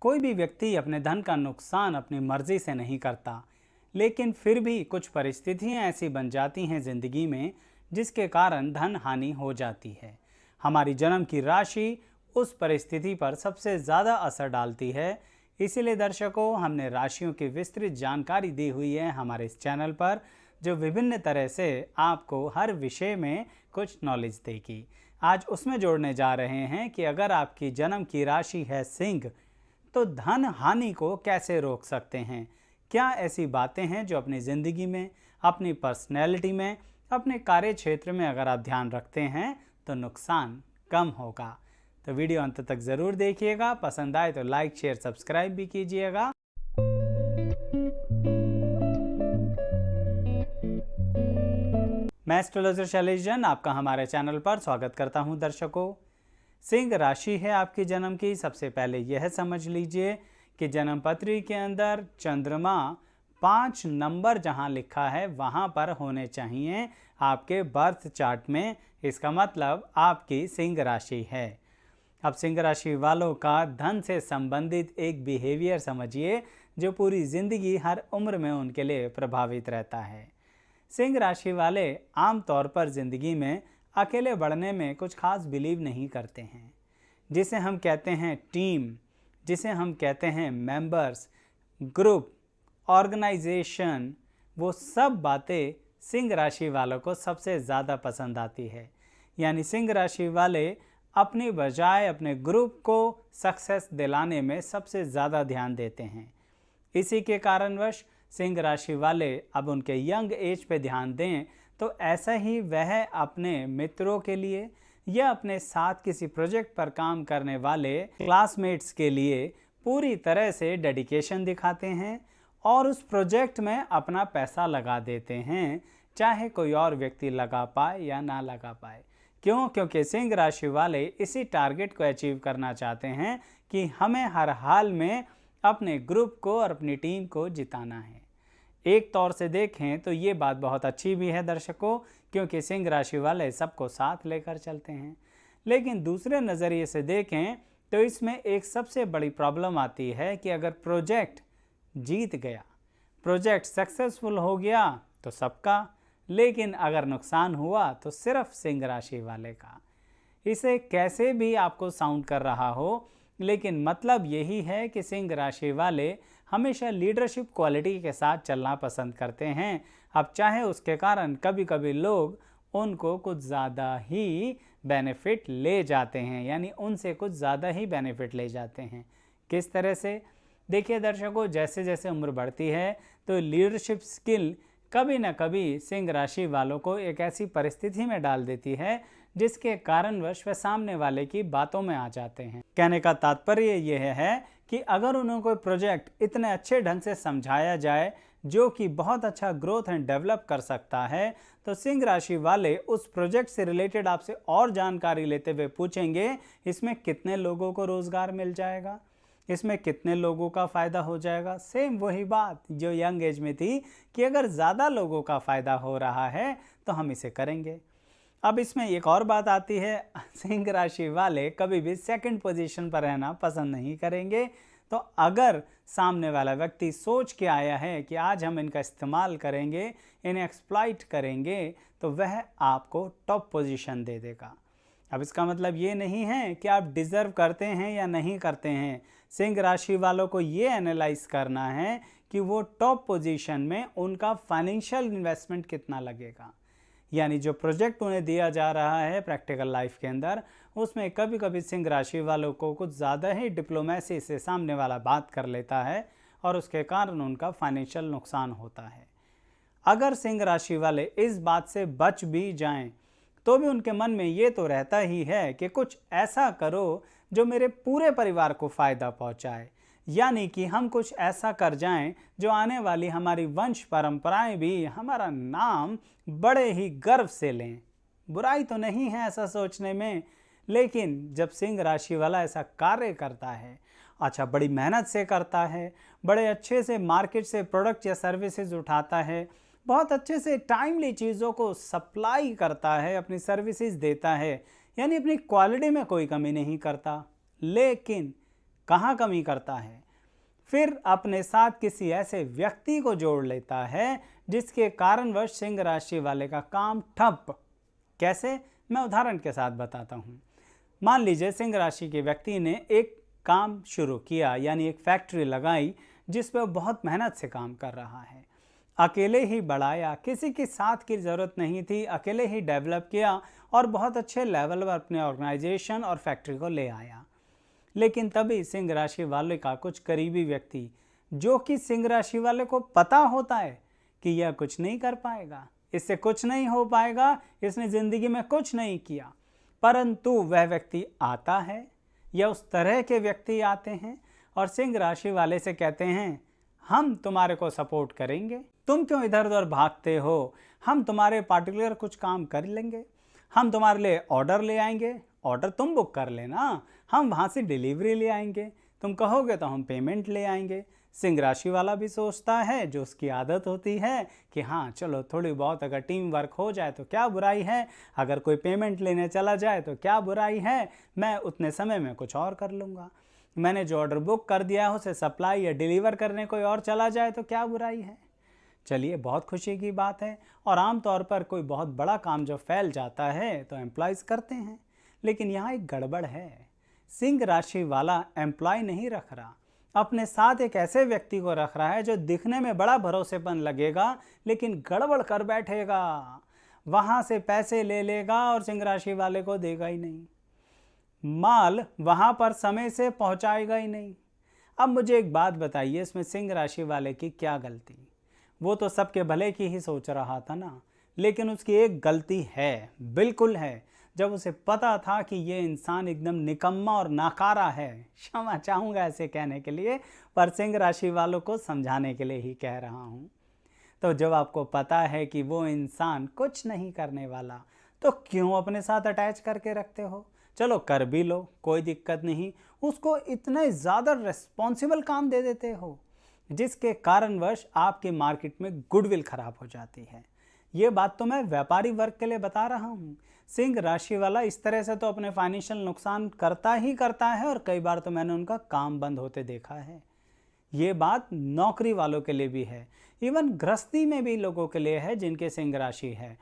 कोई भी व्यक्ति अपने धन का नुकसान अपनी मर्जी से नहीं करता, लेकिन फिर भी कुछ परिस्थितियां ऐसी बन जाती हैं जिंदगी में जिसके कारण धन हानि हो जाती है। हमारी जन्म की राशि उस परिस्थिति पर सबसे ज़्यादा असर डालती है। इसीलिए दर्शकों, हमने राशियों की विस्तृत जानकारी दी हुई है हमारे इस चैनल पर, जो विभिन्न तरह से आपको हर विषय में कुछ नॉलेज देगी। आज उसमें जोड़ने जा रहे हैं कि अगर आपकी जन्म की राशि है सिंह, तो धन हानि को कैसे रोक सकते हैं। क्या ऐसी बातें हैं जो अपनी ज़िंदगी में, अपनी पर्सनैलिटी में, अपने कार्य क्षेत्र में अगर आप ध्यान रखते हैं तो नुकसान कम होगा। तो वीडियो अंत तक ज़रूर देखिएगा। पसंद आए तो लाइक, शेयर, सब्सक्राइब भी कीजिएगा। मैं एस्ट्रोलॉजर शैलेश जैन आपका हमारे चैनल पर स्वागत करता हूं। दर्शकों, सिंह राशि है आपकी जन्म की। सबसे पहले यह समझ लीजिए कि जन्म पत्री के अंदर चंद्रमा 5 नंबर जहां लिखा है वहां पर होने चाहिए आपके बर्थ चार्ट में। इसका मतलब आपकी सिंह राशि है। अब सिंह राशि वालों का धन से संबंधित एक बिहेवियर समझिए जो पूरी ज़िंदगी हर उम्र में उनके लिए प्रभावित रहता है। सिंह राशि वाले आमतौर पर ज़िंदगी में अकेले बढ़ने में कुछ खास बिलीव नहीं करते हैं। जिसे हम कहते हैं टीम, जिसे हम कहते हैं मेंबर्स, ग्रुप, ऑर्गेनाइजेशन, वो सब बातें सिंह राशि वालों को सबसे ज़्यादा पसंद आती है। यानी सिंह राशि वाले अपनी बजाय अपने ग्रुप को सक्सेस दिलाने में सबसे ज़्यादा ध्यान देते हैं। इसी के कारणवश सिंह राशि वाले अब उनके यंग एज पे ध्यान दें तो ऐसा ही वह अपने मित्रों के लिए या अपने साथ किसी प्रोजेक्ट पर काम करने वाले क्लासमेट्स के लिए पूरी तरह से डेडिकेशन दिखाते हैं और उस प्रोजेक्ट में अपना पैसा लगा देते हैं, चाहे कोई और व्यक्ति लगा पाए या ना लगा पाए। क्यों? क्योंकि सिंह राशि वाले इसी टारगेट को अचीव करना चाहते हैं कि हमें हर हाल में अपने ग्रुप को और अपनी टीम को जिताना है। एक तौर से देखें तो ये बात बहुत अच्छी भी है दर्शकों, क्योंकि सिंह राशि वाले सबको साथ लेकर चलते हैं। लेकिन दूसरे नज़रिए से देखें तो इसमें एक सबसे बड़ी प्रॉब्लम आती है कि अगर प्रोजेक्ट जीत गया, प्रोजेक्ट सक्सेसफुल हो गया तो सबका, लेकिन अगर नुकसान हुआ तो सिर्फ सिंह राशि वाले का। इसे कैसे भी आपको साउंड कर रहा हो, लेकिन मतलब यही है कि सिंह राशि वाले हमेशा लीडरशिप क्वालिटी के साथ चलना पसंद करते हैं। अब चाहे उसके कारण कभी कभी लोग उनको कुछ ज़्यादा ही बेनिफिट ले जाते हैं, यानी उनसे कुछ ज़्यादा ही बेनिफिट ले जाते हैं। किस तरह से? देखिए दर्शकों, जैसे जैसे उम्र बढ़ती है तो लीडरशिप स्किल कभी न कभी सिंह राशि वालों को एक ऐसी परिस्थिति में डाल देती है जिसके कारणवश वे सामने वाले की बातों में आ जाते हैं। कहने का तात्पर्य यह है कि अगर उन्हें कोई प्रोजेक्ट इतने अच्छे ढंग से समझाया जाए जो कि बहुत अच्छा ग्रोथ एंड डेवलप कर सकता है, तो सिंह राशि वाले उस प्रोजेक्ट से रिलेटेड आपसे और जानकारी लेते हुए पूछेंगे इसमें कितने लोगों को रोज़गार मिल जाएगा, इसमें कितने लोगों का फ़ायदा हो जाएगा। सेम वही बात जो यंग एज में थी कि अगर ज़्यादा लोगों का फ़ायदा हो रहा है तो हम इसे करेंगे। अब इसमें एक और बात आती है, सिंह राशि वाले कभी भी सेकंड पोजीशन पर रहना पसंद नहीं करेंगे। तो अगर सामने वाला व्यक्ति सोच के आया है कि आज हम इनका इस्तेमाल करेंगे, इन्हें एक्सप्लॉइट करेंगे, तो वह आपको टॉप पोजीशन दे देगा। अब इसका मतलब ये नहीं है कि आप डिज़र्व करते हैं या नहीं करते हैं। सिंह राशि वालों को ये एनालाइज करना है कि वो टॉप पोजीशन में उनका फाइनेंशियल इन्वेस्टमेंट कितना लगेगा। यानी जो प्रोजेक्ट उन्हें दिया जा रहा है प्रैक्टिकल लाइफ के अंदर, उसमें कभी कभी सिंह राशि वालों को कुछ ज़्यादा ही डिप्लोमेसी से सामने वाला बात कर लेता है और उसके कारण उनका फाइनेंशियल नुकसान होता है। अगर सिंह राशि वाले इस बात से बच भी जाएं तो भी उनके मन में ये तो रहता ही है कि कुछ ऐसा करो जो मेरे पूरे परिवार को फ़ायदा पहुंचाए, यानी कि हम कुछ ऐसा कर जाएं जो आने वाली हमारी वंश परंपराएं भी हमारा नाम बड़े ही गर्व से लें। बुराई तो नहीं है ऐसा सोचने में, लेकिन जब सिंह राशि वाला ऐसा कार्य करता है, अच्छा बड़ी मेहनत से करता है, बड़े अच्छे से मार्केट से प्रोडक्ट या सर्विसेज उठाता है, बहुत अच्छे से टाइमली चीज़ों को सप्लाई करता है, अपनी सर्विसेज देता है, यानी अपनी क्वालिटी में कोई कमी नहीं करता, लेकिन कहाँ कमी करता है, फिर अपने साथ किसी ऐसे व्यक्ति को जोड़ लेता है जिसके कारणवश सिंह राशि वाले का काम ठप। कैसे, मैं उदाहरण के साथ बताता हूँ। मान लीजिए सिंह राशि के व्यक्ति ने एक काम शुरू किया, यानी एक फैक्ट्री लगाई जिस पर बहुत मेहनत से काम कर रहा है। अकेले ही बढ़ाया, किसी की साथ की ज़रूरत नहीं थी, अकेले ही डेवलप किया और बहुत अच्छे लेवल पर अपने ऑर्गेनाइजेशन और फैक्ट्री को ले आया। लेकिन तभी सिंह राशि वाले का कुछ करीबी व्यक्ति, जो कि सिंह राशि वाले को पता होता है कि यह कुछ नहीं कर पाएगा, इससे कुछ नहीं हो पाएगा, इसने ज़िंदगी में कुछ नहीं किया, परंतु वह व्यक्ति आता है या उस तरह के व्यक्ति आते हैं और सिंह राशि वाले से कहते हैं, हम तुम्हारे को सपोर्ट करेंगे, तुम क्यों इधर उधर भागते हो, हम तुम्हारे पार्टिकुलर कुछ काम कर लेंगे, हम तुम्हारे लिए ऑर्डर ले आएंगे, ऑर्डर तुम बुक कर लेना, हम वहाँ से डिलीवरी ले आएंगे, तुम कहोगे तो हम पेमेंट ले आएंगे। सिंह राशि वाला भी सोचता है, जो उसकी आदत होती है कि हाँ चलो थोड़ी बहुत अगर टीम वर्क हो जाए तो क्या बुराई है, अगर कोई पेमेंट लेने चला जाए तो क्या बुराई है, मैं उतने समय में कुछ और कर लूँगा, मैंने जो ऑर्डर बुक कर दिया है उसे सप्लाई या डिलीवर करने कोई और चला जाए तो क्या बुराई है। चलिए, बहुत खुशी की बात है। और आमतौर पर कोई बहुत बड़ा काम जो फैल जाता है तो एम्प्लॉयज़ करते हैं, लेकिन यहाँ एक गड़बड़ है। सिंह राशि वाला एम्प्लॉय नहीं रख रहा, अपने साथ एक ऐसे व्यक्ति को रख रहा है जो दिखने में बड़ा भरोसेमंद लगेगा लेकिन गड़बड़ कर बैठेगा, वहाँ से पैसे ले लेगा और सिंह राशि वाले को देगा ही नहीं, माल वहाँ पर समय से पहुँचाएगा ही नहीं। अब मुझे एक बात बताइए, इसमें सिंह राशि वाले की क्या गलती? वो तो सबके भले की ही सोच रहा था ना, लेकिन उसकी एक गलती है, बिल्कुल है। जब उसे पता था कि ये इंसान एकदम निकम्मा और नाकारा है, क्षमा चाहूँगा ऐसे कहने के लिए, पर सिंह राशि वालों को समझाने के लिए ही कह रहा हूँ। तो जब आपको पता है कि वो इंसान कुछ नहीं करने वाला, तो क्यों अपने साथ अटैच करके रखते हो? चलो कर भी लो, कोई दिक्कत नहीं, उसको इतने ज़्यादा रिस्पॉन्सिबल काम दे देते हो जिसके कारणवश आपके मार्केट में गुडविल खराब हो जाती है। ये बात तो मैं व्यापारी वर्ग के लिए बता रहा हूँ। सिंह राशि वाला इस तरह से तो अपने फाइनेंशियल नुकसान करता ही करता है और कई बार तो मैंने उनका काम बंद होते देखा है। ये बात नौकरी वालों के लिए भी है, इवन गृहस्थी में भी लोगों के लिए है जिनके सिंह राशि है।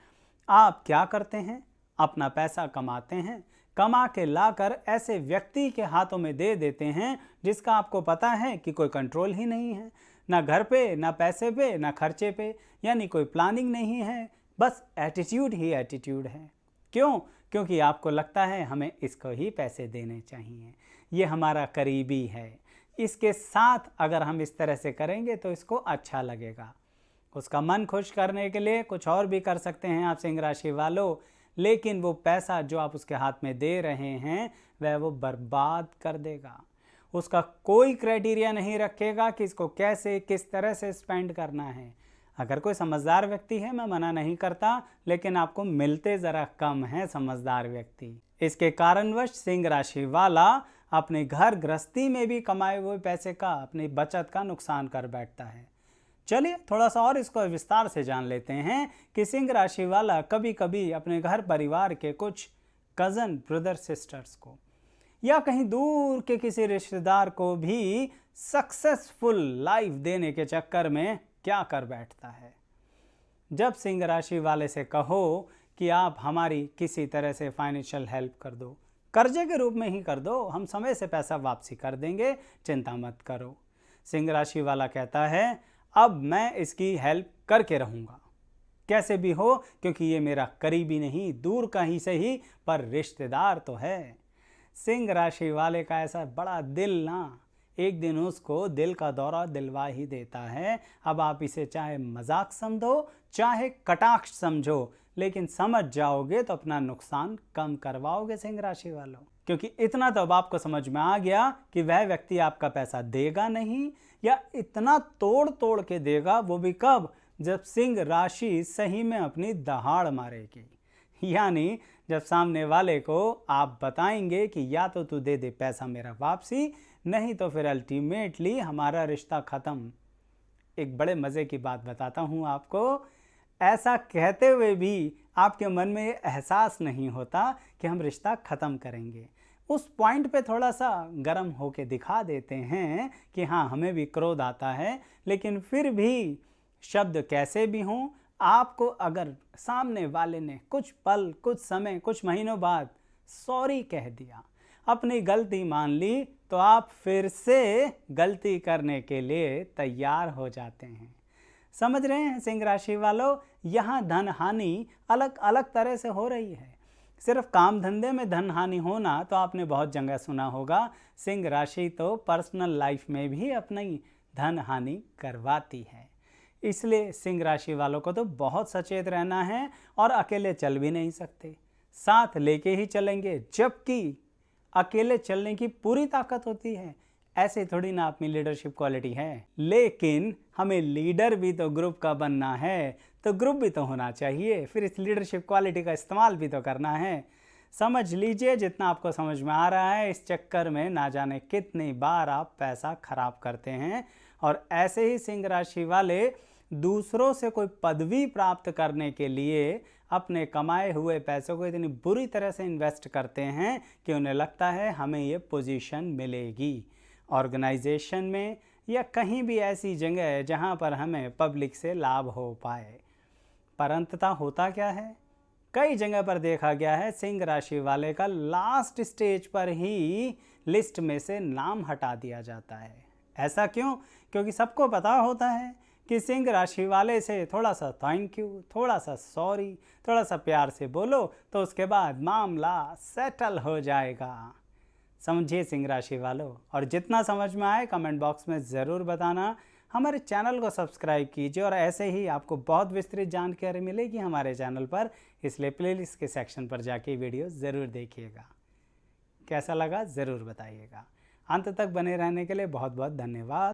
आप क्या करते हैं? अपना पैसा कमाते हैं, कमा के लाकर ऐसे व्यक्ति के हाथों में दे देते हैं जिसका आपको पता है कि कोई कंट्रोल ही नहीं है, ना घर पे, ना पैसे पे, ना खर्चे पे, यानी कोई प्लानिंग नहीं है, बस एटीट्यूड ही एटीट्यूड है। क्यों? क्योंकि आपको लगता है हमें इसको ही पैसे देने चाहिए, ये हमारा करीबी है, इसके साथ अगर हम इस तरह से करेंगे तो इसको अच्छा लगेगा। उसका मन खुश करने के लिए कुछ और भी कर सकते हैं आप सिंह राशि वालों, लेकिन वो पैसा जो आप उसके हाथ में दे रहे हैं वह वो बर्बाद कर देगा। उसका कोई क्राइटेरिया नहीं रखेगा कि इसको कैसे किस तरह से स्पेंड करना है। अगर कोई समझदार व्यक्ति है, मैं मना नहीं करता, लेकिन आपको मिलते ज़रा कम हैं समझदार व्यक्ति। इसके कारणवश सिंह राशि वाला अपने घर गृहस्थी में भी कमाए हुए पैसे का, अपनी बचत का नुकसान कर बैठता है। चलिए थोड़ा सा और इसको विस्तार से जान लेते हैं कि सिंह राशि वाला कभी कभी अपने घर परिवार के कुछ कज़न ब्रदर सिस्टर्स को या कहीं दूर के किसी रिश्तेदार को भी सक्सेसफुल लाइफ देने के चक्कर में क्या कर बैठता है। जब सिंह राशि वाले से कहो कि आप हमारी किसी तरह से फाइनेंशियल हेल्प कर दो, कर्जे के रूप में ही कर दो, हम समय से पैसा वापसी कर देंगे, चिंता मत करो, सिंह राशि वाला कहता है अब मैं इसकी हेल्प करके रहूँगा, कैसे भी हो, क्योंकि ये मेरा करीबी नहीं, दूर का ही सही, पर रिश्तेदार तो है। सिंह राशि वाले का ऐसा बड़ा दिल ना एक दिन उसको दिल का दौरा दिलवा ही देता है। अब आप इसे चाहे मजाक समझो चाहे कटाक्ष समझो, लेकिन समझ जाओगे तो अपना नुकसान कम करवाओगे सिंह राशि वालों, क्योंकि इतना तो अब आपको समझ में आ गया कि वह व्यक्ति आपका पैसा देगा नहीं, या इतना तोड़ तोड़ के देगा, वो भी कब? जब सिंह राशि सही में अपनी दहाड़ मारेगी, यानी जब सामने वाले को आप बताएंगे कि या तो तू दे दे पैसा मेरा वापसी, नहीं तो फिर अल्टीमेटली हमारा रिश्ता ख़त्म। एक बड़े मज़े की बात बताता हूँ आपको, ऐसा कहते हुए भी आपके मन में ये एहसास नहीं होता कि हम रिश्ता ख़त्म करेंगे। उस पॉइंट पे थोड़ा सा गर्म होके दिखा देते हैं कि हाँ हमें भी क्रोध आता है, लेकिन फिर भी शब्द कैसे भी हों, आपको अगर सामने वाले ने कुछ पल, कुछ समय, कुछ महीनों बाद सॉरी कह दिया, अपनी गलती मान ली, तो आप फिर से गलती करने के लिए तैयार हो जाते हैं। समझ रहे हैं सिंह राशि वालों, यहाँ धन हानि अलग अलग तरह से हो रही है। सिर्फ काम धंधे में धन हानि होना तो आपने बहुत जगह सुना होगा, सिंह राशि तो पर्सनल लाइफ में भी अपनी धन हानि करवाती है। इसलिए सिंह राशि वालों को तो बहुत सचेत रहना है और अकेले चल भी नहीं सकते, साथ लेके ही चलेंगे, जबकि अकेले चलने की पूरी ताकत होती है। ऐसे थोड़ी ना आप में लीडरशिप क्वालिटी है, लेकिन हमें लीडर भी तो ग्रुप का बनना है, तो ग्रुप भी तो होना चाहिए, फिर इस लीडरशिप क्वालिटी का इस्तेमाल भी तो करना है। समझ लीजिए, जितना आपको समझ में आ रहा है, इस चक्कर में ना जाने कितनी बार आप पैसा खराब करते हैं। और ऐसे ही सिंह राशि वाले दूसरों से कोई पदवी प्राप्त करने के लिए अपने कमाए हुए पैसों को इतनी बुरी तरह से इन्वेस्ट करते हैं कि उन्हें लगता है हमें ये पोजीशन मिलेगी ऑर्गेनाइजेशन में या कहीं भी ऐसी जगह जहां पर हमें पब्लिक से लाभ हो पाए। पर अंततः होता क्या है, कई जगह पर देखा गया है सिंह राशि वाले का लास्ट स्टेज पर ही लिस्ट में से नाम हटा दिया जाता है। ऐसा क्यों? क्योंकि सबको पता होता है कि सिंह राशि वाले से थोड़ा सा थैंक यू, थोड़ा सा सॉरी, थोड़ा सा प्यार से बोलो तो उसके बाद मामला सेटल हो जाएगा। समझिए सिंह राशि वालों, और जितना समझ में आए कमेंट बॉक्स में ज़रूर बताना। हमारे चैनल को सब्सक्राइब कीजिए और ऐसे ही आपको बहुत विस्तृत जानकारी मिलेगी हमारे चैनल पर, इसलिए प्लेलिस्ट के सेक्शन पर जाके वीडियो ज़रूर देखिएगा। कैसा लगा ज़रूर बताइएगा। अंत तक बने रहने के लिए बहुत बहुत धन्यवाद।